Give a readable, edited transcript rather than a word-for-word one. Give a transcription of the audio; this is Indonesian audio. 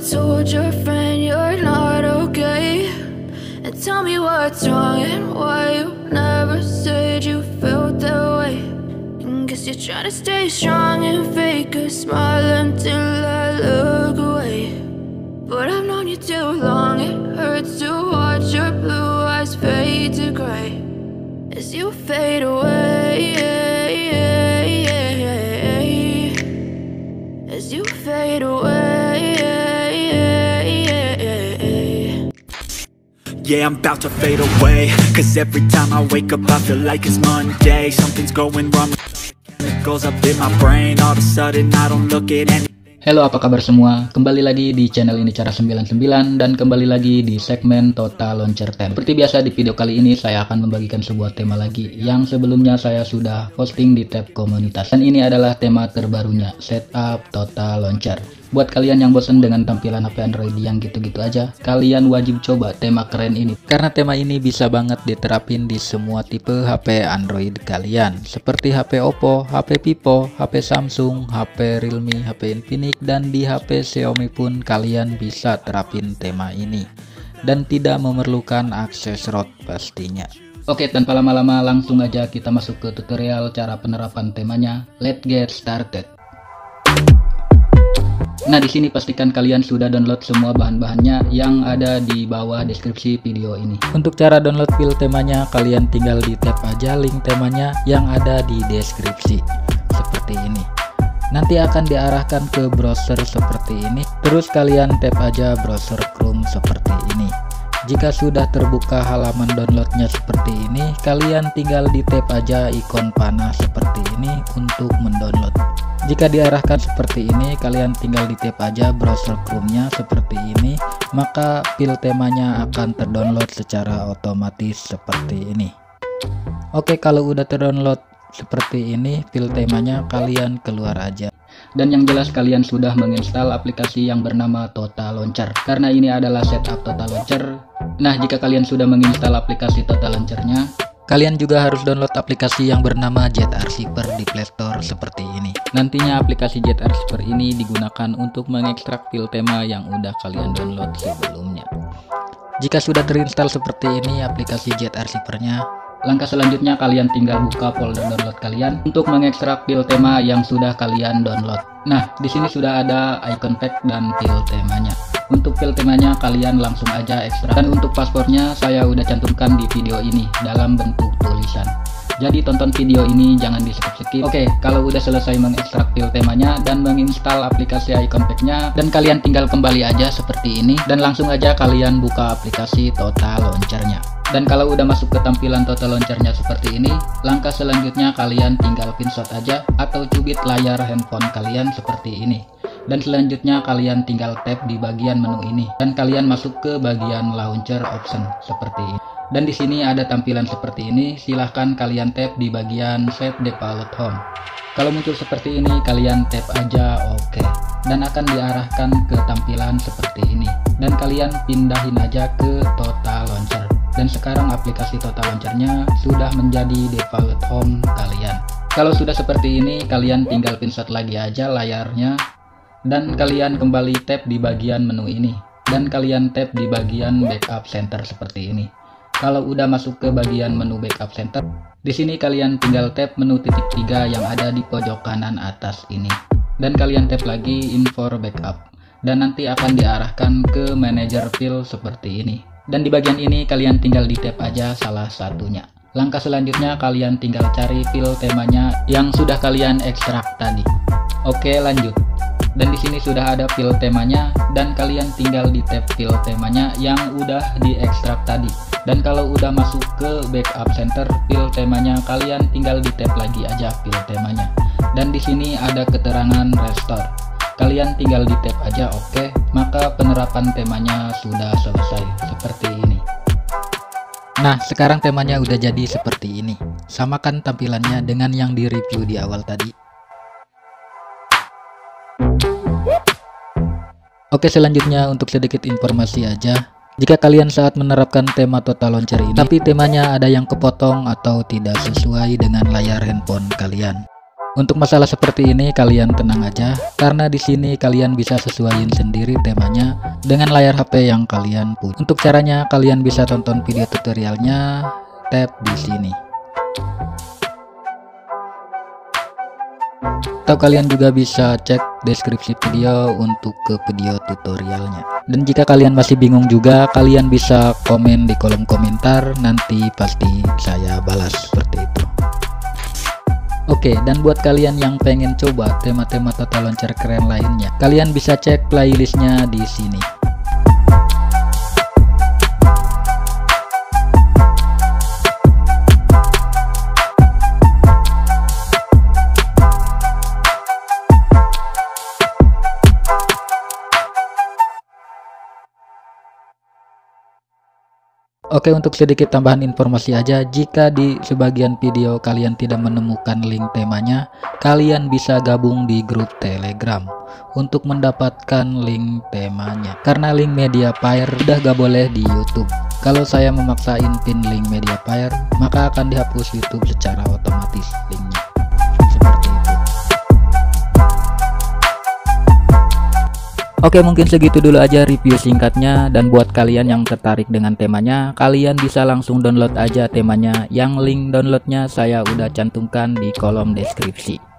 told your friend you're not okay? And tell me what's wrong and why you never said you felt that way. And guess you're trying to stay strong and fake a smile until I look away. But I've known you too long, it hurts to watch your blue eyes fade to gray as you fade away, as you fade away. Yeah, I'm about to fade away, cause every time I wake up I feel like it's Monday. Something's going wrong, it goes up in my brain. All of a sudden I don't look at any. Halo, apa kabar semua? Kembali lagi di channel ini Cara 99 dan kembali lagi di segmen Total Launcher Time. Seperti biasa di video kali ini saya akan membagikan sebuah tema lagi yang sebelumnya saya sudah posting di tab komunitas. Dan ini adalah tema terbarunya, Setup Total Launcher. Buat kalian yang bosan dengan tampilan HP Android yang gitu-gitu aja, kalian wajib coba tema keren ini. Karena tema ini bisa banget diterapin di semua tipe HP Android kalian. Seperti HP Oppo, HP Vivo, HP Samsung, HP Realme, HP Infinix, dan di HP Xiaomi pun kalian bisa terapin tema ini. Dan tidak memerlukan akses ROT pastinya. Oke, tanpa lama-lama langsung aja kita masuk ke tutorial cara penerapan temanya. Let's get started. Nah, di sini pastikan kalian sudah download semua bahan-bahannya yang ada di bawah deskripsi video ini. Untuk cara download file temanya, kalian tinggal di tap aja link temanya yang ada di deskripsi. Seperti ini. Nanti akan diarahkan ke browser seperti ini. Terus kalian tap aja browser Chrome seperti ini. Jika sudah terbuka halaman downloadnya seperti ini, kalian tinggal di tap aja ikon panah seperti ini untuk mendownload. Jika diarahkan seperti ini, kalian tinggal di tap aja browser Chrome-nya seperti ini, maka file temanya akan terdownload secara otomatis seperti ini. Oke, kalau udah terdownload seperti ini file temanya, kalian keluar aja. Dan yang jelas kalian sudah menginstal aplikasi yang bernama Total Launcher, karena ini adalah setup Total Launcher. Nah, jika kalian sudah menginstal aplikasi Total Launcher-nya, kalian juga harus download aplikasi yang bernama ZArchiver di Play Store seperti ini. Nantinya aplikasi ZArchiver ini digunakan untuk mengekstrak file tema yang udah kalian download sebelumnya. Jika sudah terinstall seperti ini aplikasi ZArchiver-nya, langkah selanjutnya kalian tinggal buka folder download kalian untuk mengekstrak file tema yang sudah kalian download. Nah, di sini sudah ada icon pack dan file temanya. Untuk file temanya kalian langsung aja ekstrak, dan untuk paspornya saya udah cantumkan di video ini dalam bentuk tulisan. Jadi tonton video ini jangan di skip-skip. Oke, kalau udah selesai mengekstrak file temanya dan menginstal aplikasi icon pack-nya, dan kalian tinggal kembali aja seperti ini dan langsung aja kalian buka aplikasi Total Launcher-nya. Dan kalau udah masuk ke tampilan Total Launcher-nya seperti ini, langkah selanjutnya kalian tinggal pinshot aja atau cubit layar handphone kalian seperti ini. Dan selanjutnya kalian tinggal tap di bagian menu ini dan kalian masuk ke bagian launcher option seperti ini. Dan di sini ada tampilan seperti ini, silahkan kalian tap di bagian set default home. Kalau muncul seperti ini kalian tap aja OK dan akan diarahkan ke tampilan seperti ini. Dan kalian pindahin aja ke Total Launcher. Dan sekarang aplikasi Total Launcher-nya sudah menjadi default home kalian. Kalau sudah seperti ini kalian tinggal pinshot lagi aja layarnya. Dan kalian kembali tap di bagian menu ini dan kalian tap di bagian backup center seperti ini. Kalau udah masuk ke bagian menu backup center, di sini kalian tinggal tap menu titik 3 yang ada di pojok kanan atas ini. Dan kalian tap lagi info backup dan nanti akan diarahkan ke manager file seperti ini. Dan di bagian ini kalian tinggal di tap aja salah satunya. Langkah selanjutnya kalian tinggal cari file temanya yang sudah kalian ekstrak tadi. Oke, lanjut. Dan di sini sudah ada file temanya dan kalian tinggal di tab file temanya yang udah diekstrak tadi. Dan kalau udah masuk ke backup center file temanya, kalian tinggal di tab lagi aja file temanya. Dan di sini ada keterangan restore. Kalian tinggal di tab aja OK, maka penerapan temanya sudah selesai seperti ini. Nah, sekarang temanya udah jadi seperti ini. Samakan tampilannya dengan yang di review di awal tadi. Oke, selanjutnya untuk sedikit informasi aja. Jika kalian saat menerapkan tema Total Launcher ini, tapi temanya ada yang kepotong atau tidak sesuai dengan layar handphone kalian, Untuk masalah seperti ini kalian tenang aja, karena di sini kalian bisa sesuaiin sendiri temanya dengan layar HP yang kalian punya. Untuk caranya kalian bisa tonton video tutorialnya, tap di sini. Atau kalian juga bisa cek deskripsi video untuk ke video tutorialnya. Dan jika kalian masih bingung juga, kalian bisa komen di kolom komentar, nanti pasti saya balas seperti itu. Oke, dan buat kalian yang pengen coba tema-tema tata launcher keren lainnya, kalian bisa cek playlistnya di sini. Oke, untuk sedikit tambahan informasi aja, jika di sebagian video kalian tidak menemukan link temanya, kalian bisa gabung di grup Telegram untuk mendapatkan link temanya. Karena link Mediafire udah gak boleh di YouTube. Kalau saya memaksain pin link Mediafire, maka akan dihapus YouTube secara otomatis linknya. Seperti itu. Oke, mungkin segitu dulu aja review singkatnya, dan buat kalian yang tertarik dengan temanya, kalian bisa langsung download aja temanya, yang link downloadnya saya udah cantumkan di kolom deskripsi.